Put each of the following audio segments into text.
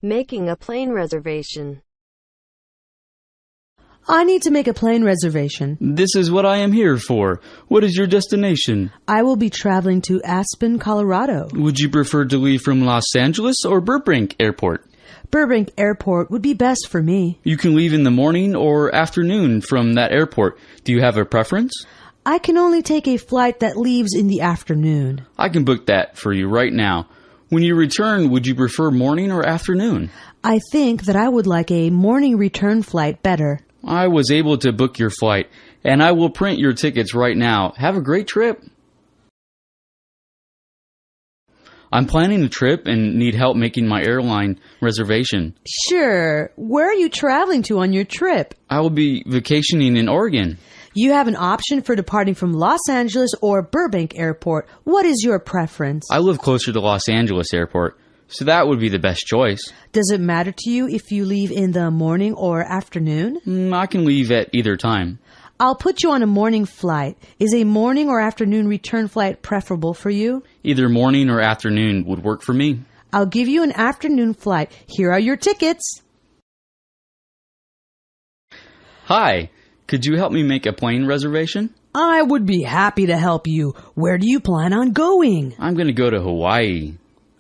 Making a plane reservation. I need to make a plane reservation. This is what I am here for. What is your destination? I will be traveling to Aspen, Colorado. Would you prefer to leave from Los Angeles or Burbank Airport? Burbank Airport would be best for me. You can leave in the morning or afternoon from that airport. Do you have a preference? I can only take a flight that leaves in the afternoon. I can book that for you right now. When you return, would you prefer morning or afternoon? I think that I would like a morning return flight better. I was able to book your flight, and I will print your tickets right now. Have a great trip. I'm planning a trip and need help making my airline reservation. Sure. Where are you traveling to on your trip? I will be vacationing in Oregon. You have an option for departing from Los Angeles or Burbank Airport. What is your preference? I live closer to Los Angeles Airport, so that would be the best choice. Does it matter to you if you leave in the morning or afternoon? I can leave at either time. I'll put you on a morning flight. Is a morning or afternoon return flight preferable for you? Either morning or afternoon would work for me. I'll give you an afternoon flight. Here are your tickets. Hi, could you help me make a plane reservation? I would be happy to help you. Where do you plan on going? I'm going to go to Hawaii.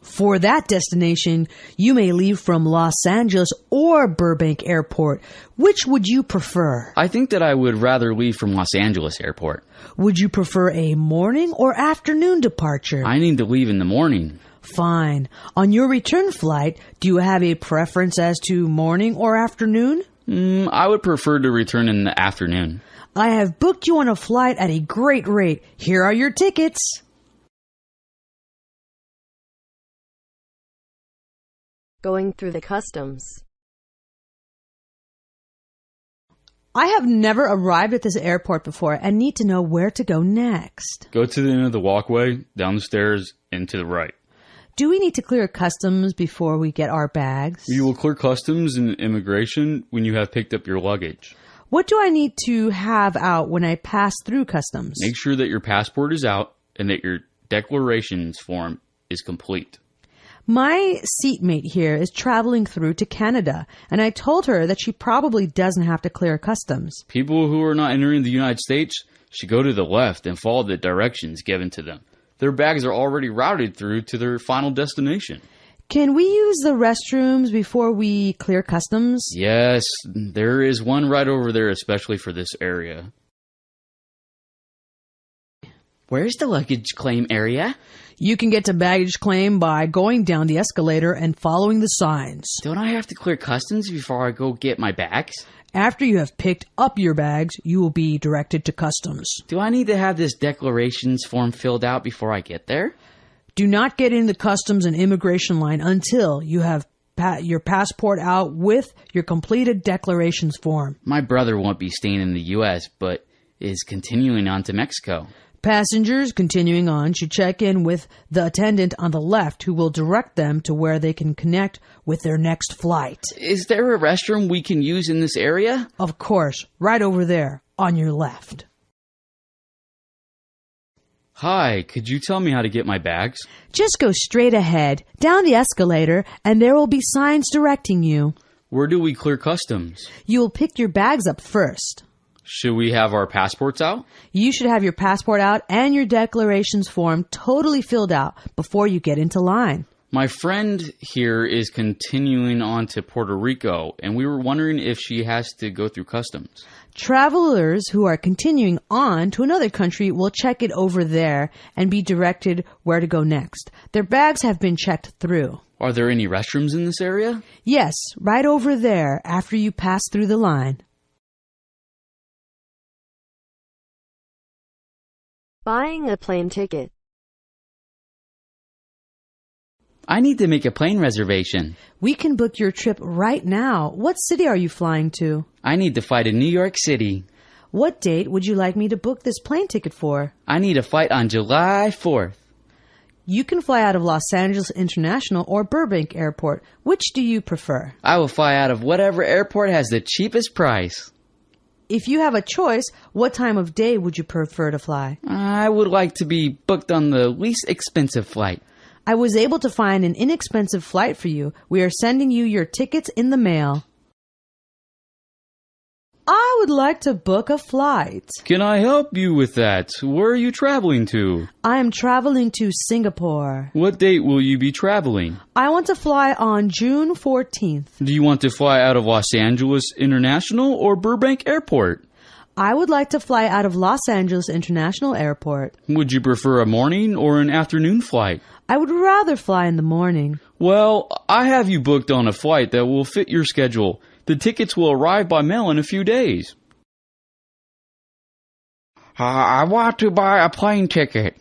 For that destination, you may leave from Los Angeles or Burbank Airport. Which would you prefer? I think that I would rather leave from Los Angeles Airport. Would you prefer a morning or afternoon departure? I need to leave in the morning. Fine. On your return flight, do you have a preference as to morning or afternoon? I would prefer to return in the afternoon. I have booked you on a flight at a great rate. Here are your tickets. Going through the customs. I have never arrived at this airport before and need to know where to go next. Go to the end of the walkway, down the stairs, and to the right. Do we need to clear customs before we get our bags? You will clear customs and immigration when you have picked up your luggage. What do I need to have out when I pass through customs? Make sure that your passport is out and that your declarations form is complete. My seatmate here is traveling through to Canada, and I told her that she probably doesn't have to clear customs. People who are not entering the United States should go to the left and follow the directions given to them. Their bags are already routed through to their final destination. Can we use the restrooms before we clear customs? Yes, there is one right over there, especially for this area. Where's the luggage claim area? You can get to baggage claim by going down the escalator and following the signs. Don't I have to clear customs before I go get my bags? After you have picked up your bags, you will be directed to customs. Do I need to have this declarations form filled out before I get there? Do not get in the customs and immigration line until you have your passport out with your completed declarations form. My brother won't be staying in the U.S., but is continuing on to Mexico. Passengers continuing on should check in with the attendant on the left who will direct them to where they can connect with their next flight. Is there a restroom we can use in this area? Of course, right over there on your left. Hi, could you tell me how to get my bags? Just go straight ahead, down the escalator, and there will be signs directing you. Where do we clear customs? You will pick your bags up first. Should we have our passports out? You should have your passport out and your declarations form totally filled out before you get into line. My friend here is continuing on to Puerto Rico, and we were wondering if she has to go through customs. Travelers who are continuing on to another country will check it over there and be directed where to go next. Their bags have been checked through. Are there any restrooms in this area? Yes, right over there after you pass through the line. Buying a plane ticket. I need to make a plane reservation. We can book your trip right now. What city are you flying to? I need to fly to New York City. What date would you like me to book this plane ticket for? I need a flight on July 4th. You can fly out of Los Angeles International or Burbank Airport. Which do you prefer? I will fly out of whatever airport has the cheapest price. If you have a choice, what time of day would you prefer to fly? I would like to be booked on the least expensive flight. I was able to find an inexpensive flight for you. We are sending you your tickets in the mail. I would like to book a flight. Can I help you with that? Where are you traveling to? I am traveling to Singapore. What date will you be traveling? I want to fly on June 14th. Do you want to fly out of Los Angeles International or Burbank Airport? I would like to fly out of Los Angeles International Airport. Would you prefer a morning or an afternoon flight? I would rather fly in the morning. Well, I have you booked on a flight that will fit your schedule. The tickets will arrive by mail in a few days. I want to buy a plane ticket.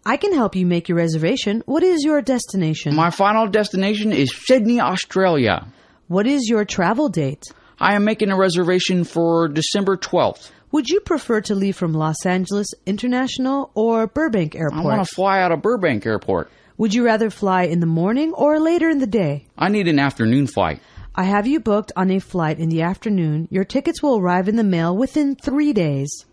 I can help you make your reservation. What is your destination? My final destination is Sydney, Australia. What is your travel date? I am making a reservation for December 12th. Would you prefer to leave from Los Angeles International or Burbank Airport? I want to fly out of Burbank Airport. Would you rather fly in the morning or later in the day? I need an afternoon flight. I have you booked on a flight in the afternoon. Your tickets will arrive in the mail within 3 days.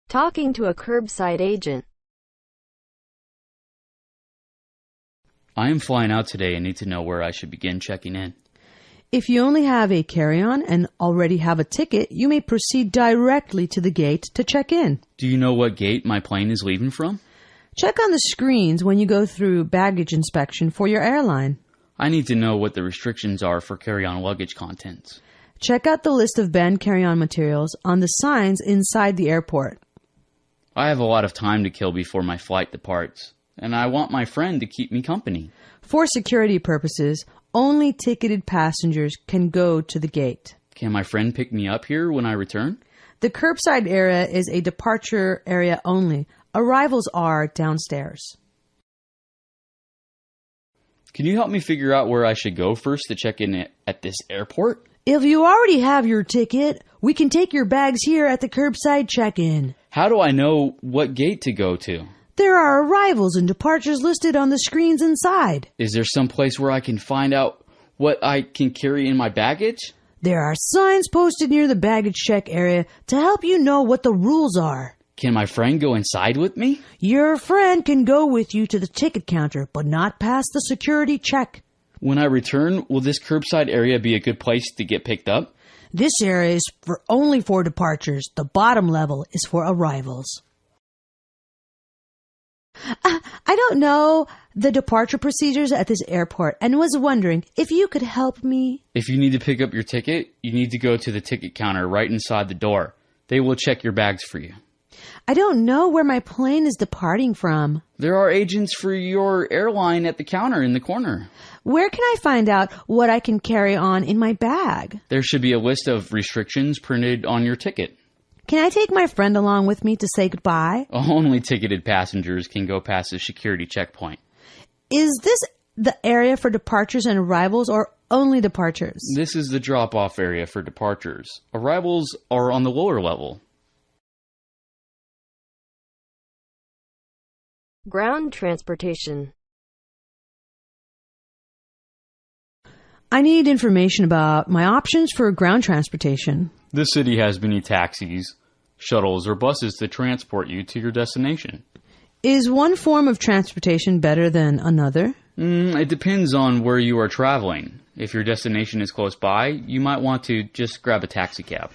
Talking to a curbside agent. I am flying out today and need to know where I should begin checking in. If you only have a carry-on and already have a ticket, you may proceed directly to the gate to check in. Do you know what gate my plane is leaving from? Check on the screens when you go through baggage inspection for your airline. I need to know what the restrictions are for carry-on luggage contents. Check out the list of banned carry-on materials on the signs inside the airport. I have a lot of time to kill before my flight departs, and I want my friend to keep me company. For security purposes, only ticketed passengers can go to the gate. Can my friend pick me up here when I return? The curbside area is a departure area only. Arrivals are downstairs. Can you help me figure out where I should go first to check in at this airport? If you already have your ticket, we can take your bags here at the curbside check-in. How do I know what gate to go to? There are arrivals and departures listed on the screens inside. Is there some place where I can find out what I can carry in my baggage? There are signs posted near the baggage check area to help you know what the rules are. Can my friend go inside with me? Your friend can go with you to the ticket counter, but not past the security check. When I return, will this curbside area be a good place to get picked up? This area is only for departures. The bottom level is for arrivals. I don't know the departure procedures at this airport and was wondering if you could help me. If you need to pick up your ticket, you need to go to the ticket counter right inside the door. They will check your bags for you. I don't know where my plane is departing from. There are agents for your airline at the counter in the corner. Where can I find out what I can carry on in my bag? There should be a list of restrictions printed on your ticket. Can I take my friend along with me to say goodbye? Only ticketed passengers can go past the security checkpoint. Is this the area for departures and arrivals or only departures? This is the drop-off area for departures. Arrivals are on the lower level. Ground transportation. I need information about my options for ground transportation. This city has many taxis, shuttles, or buses to transport you to your destination. Is one form of transportation better than another? It depends on where you are traveling. If your destination is close by, you might want to just grab a taxi cab.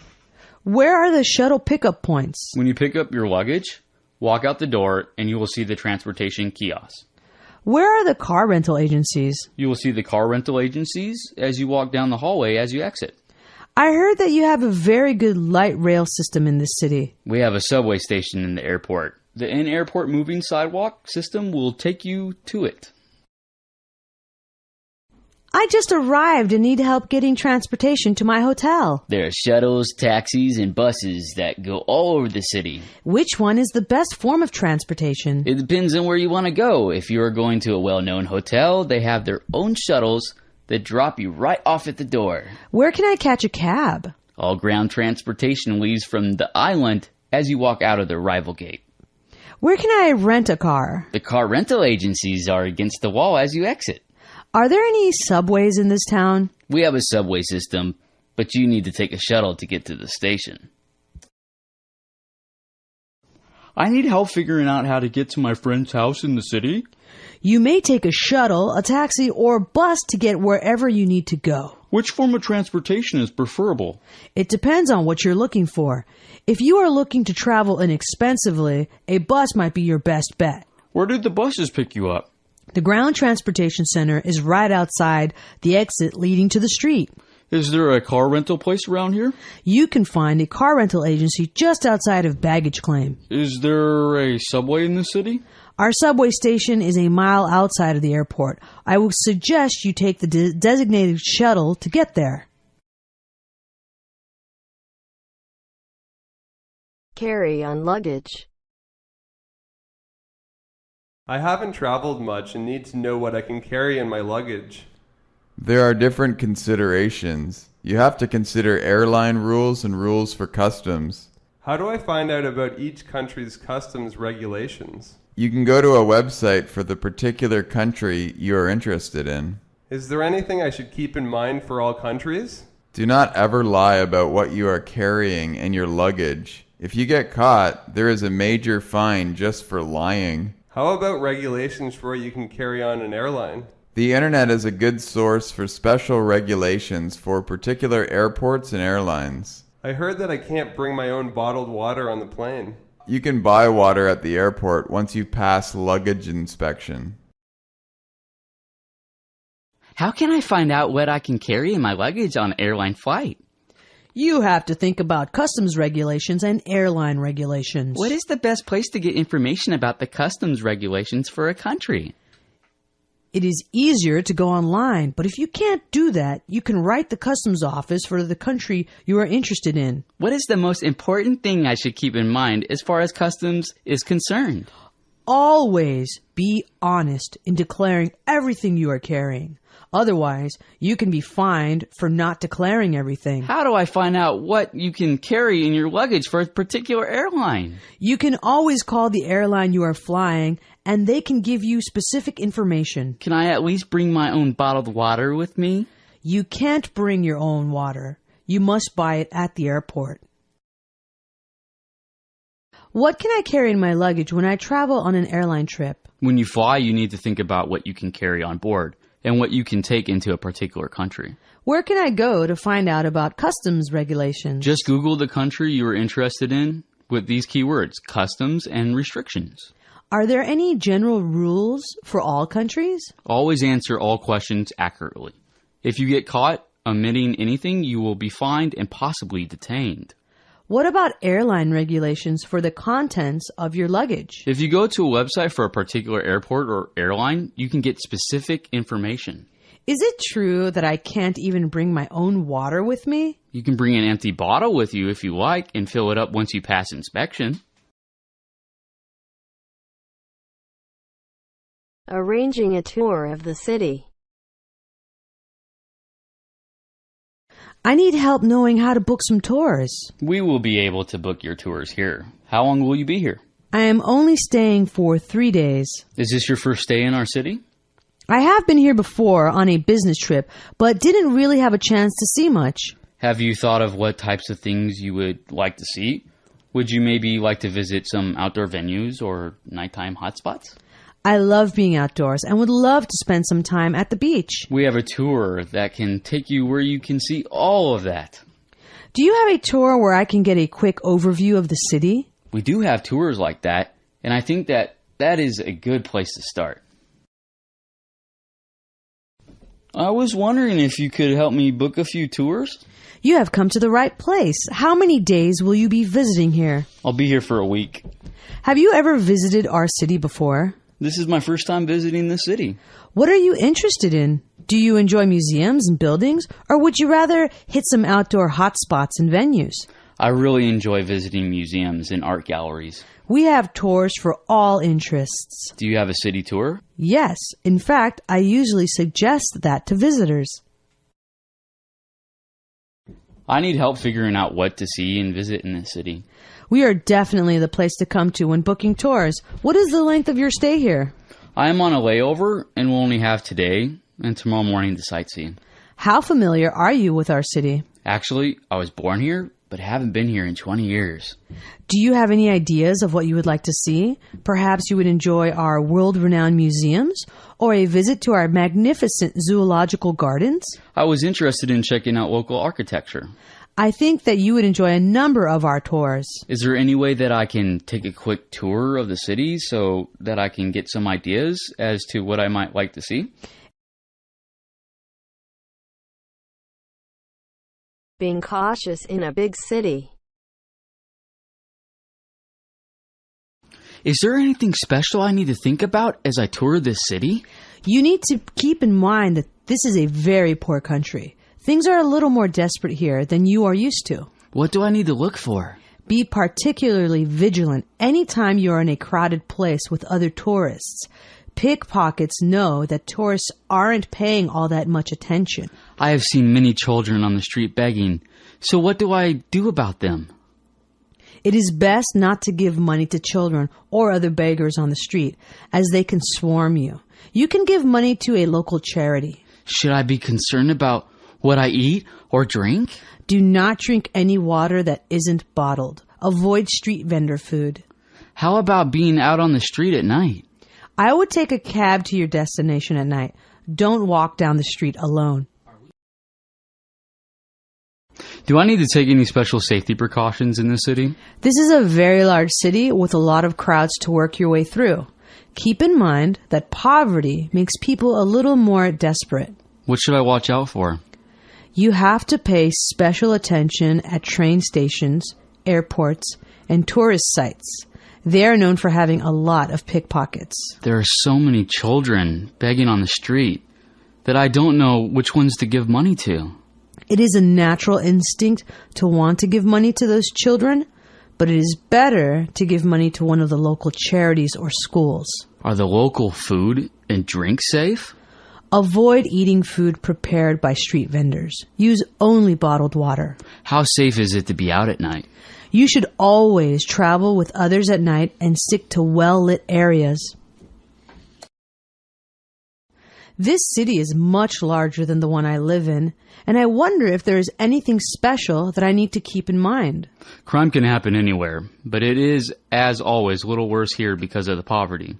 Where are the shuttle pickup points? When you pick up your luggage, walk out the door and you will see the transportation kiosks. Where are the car rental agencies? You will see the car rental agencies as you walk down the hallway as you exit. I heard that you have a very good light rail system in this city. We have a subway station in the airport. The in-airport moving sidewalk system will take you to it. I just arrived and need help getting transportation to my hotel. There are shuttles, taxis, and buses that go all over the city. Which one is the best form of transportation? It depends on where you want to go. If you are going to a well-known hotel, they have their own shuttles that drop you right off at the door. Where can I catch a cab? All ground transportation leaves from the island as you walk out of the arrival gate. Where can I rent a car? The car rental agencies are against the wall as you exit. Are there any subways in this town? We have a subway system, but you need to take a shuttle to get to the station. I need help figuring out how to get to my friend's house in the city. You may take a shuttle, a taxi, or bus to get wherever you need to go. Which form of transportation is preferable? It depends on what you're looking for. If you are looking to travel inexpensively, a bus might be your best bet. Where did the buses pick you up? The ground transportation center is right outside the exit leading to the street. Is there a car rental place around here? You can find a car rental agency just outside of baggage claim. Is there a subway in the city? Our subway station is a mile outside of the airport. I would suggest you take the designated shuttle to get there. Carry on luggage. I haven't traveled much and need to know what I can carry in my luggage. There are different considerations. You have to consider airline rules and rules for customs. How do I find out about each country's customs regulations? You can go to a website for the particular country you are interested in. Is there anything I should keep in mind for all countries? Do not ever lie about what you are carrying in your luggage. If you get caught, there is a major fine just for lying. How about regulations for what you can carry on an airline? The internet is a good source for special regulations for particular airports and airlines. I heard that I can't bring my own bottled water on the plane. You can buy water at the airport once you pass luggage inspection. How can I find out what I can carry in my luggage on an airline flight? You have to think about customs regulations and airline regulations. What is the best place to get information about the customs regulations for a country? It is easier to go online, but if you can't do that, you can write the customs office for the country you are interested in. What is the most important thing I should keep in mind as far as customs is concerned? Always be honest in declaring everything you are carrying. Otherwise, you can be fined for not declaring everything. How do I find out what you can carry in your luggage for a particular airline? You can always call the airline you are flying, and they can give you specific information. Can I at least bring my own bottled water with me? You can't bring your own water. You must buy it at the airport. What can I carry in my luggage when I travel on an airline trip? When you fly, you need to think about what you can carry on board and what you can take into a particular country. Where can I go to find out about customs regulations? Just Google the country you are interested in with these keywords, customs and restrictions. Are there any general rules for all countries? Always answer all questions accurately. If you get caught omitting anything, you will be fined and possibly detained. What about airline regulations for the contents of your luggage? If you go to a website for a particular airport or airline, you can get specific information. Is it true that I can't even bring my own water with me? You can bring an empty bottle with you if you like and fill it up once you pass inspection. Arranging a tour of the city. I need help knowing how to book some tours. We will be able to book your tours here. How long will you be here? I am only staying for 3 days. Is this your first stay in our city? I have been here before on a business trip, but didn't really have a chance to see much. Have you thought of what types of things you would like to see? Would you maybe like to visit some outdoor venues or nighttime hotspots? I love being outdoors and would love to spend some time at the beach. We have a tour that can take you where you can see all of that. Do you have a tour where I can get a quick overview of the city? We do have tours like that, and I think that is a good place to start. I was wondering if you could help me book a few tours. You have come to the right place. How many days will you be visiting here? I'll be here for a week. Have you ever visited our city before? This is my first time visiting the city. What are you interested in? Do you enjoy museums and buildings, or would you rather hit some outdoor hotspots and venues? I really enjoy visiting museums and art galleries. We have tours for all interests. Do you have a city tour? Yes. In fact, I usually suggest that to visitors. I need help figuring out what to see and visit in the city. We are definitely the place to come to when booking tours. What is the length of your stay here? I am on a layover and will only have today and tomorrow morning to sightsee. How familiar are you with our city? Actually, I was born here, but haven't been here in 20 years. Do you have any ideas of what you would like to see? Perhaps you would enjoy our world-renowned museums or a visit to our magnificent zoological gardens? I was interested in checking out local architecture. I think that you would enjoy a number of our tours. Is there any way that I can take a quick tour of the city so that I can get some ideas as to what I might like to see? Being cautious in a big city. Is there anything special I need to think about as I tour this city? You need to keep in mind that this is a very poor country. Things are a little more desperate here than you are used to. What do I need to look for? Be particularly vigilant anytime you are in a crowded place with other tourists. Pickpockets know that tourists aren't paying all that much attention. I have seen many children on the street begging. So what do I do about them? It is best not to give money to children or other beggars on the street, as they can swarm you. You can give money to a local charity. Should I be concerned about what I eat or drink? Do not drink any water that isn't bottled. Avoid street vendor food. How about being out on the street at night? I would take a cab to your destination at night. Don't walk down the street alone. Do I need to take any special safety precautions in this city? This is a very large city with a lot of crowds to work your way through. Keep in mind that poverty makes people a little more desperate. What should I watch out for? You have to pay special attention at train stations, airports, and tourist sites. They are known for having a lot of pickpockets. There are so many children begging on the street that I don't know which ones to give money to. It is a natural instinct to want to give money to those children, but it is better to give money to one of the local charities or schools. Are the local food and drink safe? Avoid eating food prepared by street vendors. Use only bottled water. How safe is it to be out at night? You should always travel with others at night and stick to well-lit areas. This city is much larger than the one I live in, and I wonder if there is anything special that I need to keep in mind. Crime can happen anywhere, but it is, as always, a little worse here because of the poverty.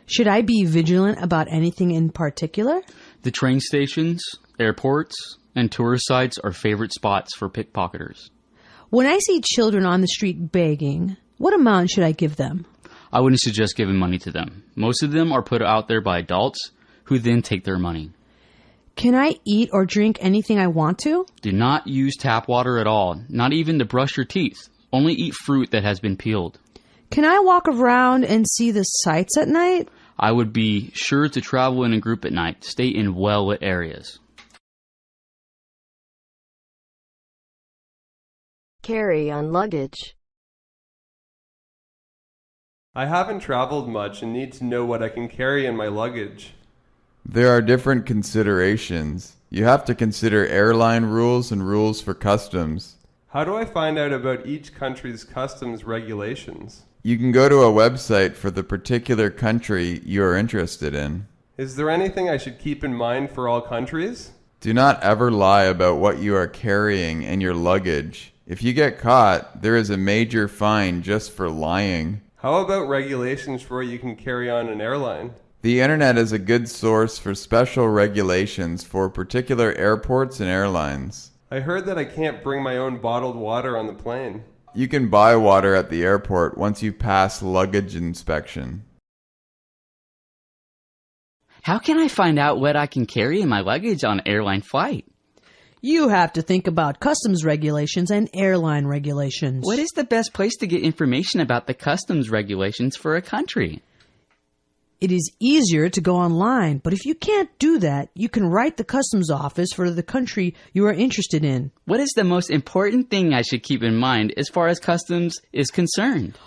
Should I be vigilant about anything in particular? The train stations, airports, and tourist sites are favorite spots for pickpocketers. When I see children on the street begging, what amount should I give them? I wouldn't suggest giving money to them. Most of them are put out there by adults who then take their money. Can I eat or drink anything I want to? Do not use tap water at all, not even to brush your teeth. Only eat fruit that has been peeled. Can I walk around and see the sights at night? I would be sure to travel in a group at night. Stay in well-lit areas. Carry on luggage. I haven't traveled much and need to know what I can carry in my luggage. There are different considerations. You have to consider airline rules and rules for customs. How do I find out about each country's customs regulations? You can go to a website for the particular country you are interested in. Is there anything I should keep in mind for all countries? Do not ever lie about what you are carrying in your luggage. If you get caught, there is a major fine just for lying. How about regulations for what you can carry on an airline? The internet is a good source for special regulations for particular airports and airlines. I heard that I can't bring my own bottled water on the plane. You can buy water at the airport once you pass luggage inspection. How can I find out what I can carry in my luggage on an airline flight? You have to think about customs regulations and airline regulations. What is the best place to get information about the customs regulations for a country? It is easier to go online, but if you can't do that, you can write the customs office for the country you are interested in. What is the most important thing I should keep in mind as far as customs is concerned?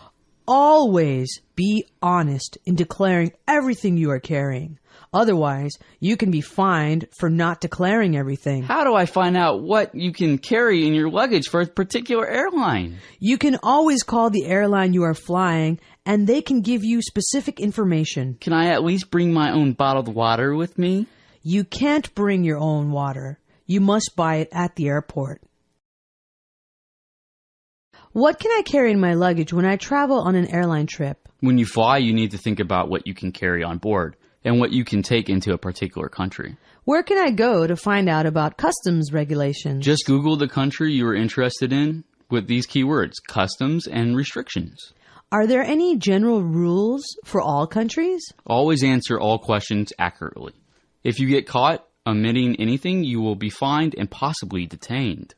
Always be honest in declaring everything you are carrying. Otherwise, you can be fined for not declaring everything. How do I find out what you can carry in your luggage for a particular airline? You can always call the airline you are flying, and they can give you specific information. Can I at least bring my own bottled water with me? You can't bring your own water. You must buy it at the airport. What can I carry in my luggage when I travel on an airline trip? When you fly, you need to think about what you can carry on board and what you can take into a particular country. Where can I go to find out about customs regulations? Just Google the country you are interested in with these keywords, customs and restrictions. Are there any general rules for all countries? Always answer all questions accurately. If you get caught omitting anything, you will be fined and possibly detained.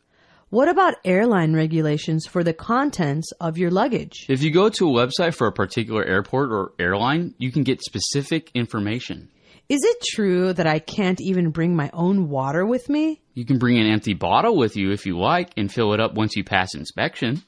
What about airline regulations for the contents of your luggage? If you go to a website for a particular airport or airline, you can get specific information. Is it true that I can't even bring my own water with me? You can bring an empty bottle with you if you like and fill it up once you pass inspection.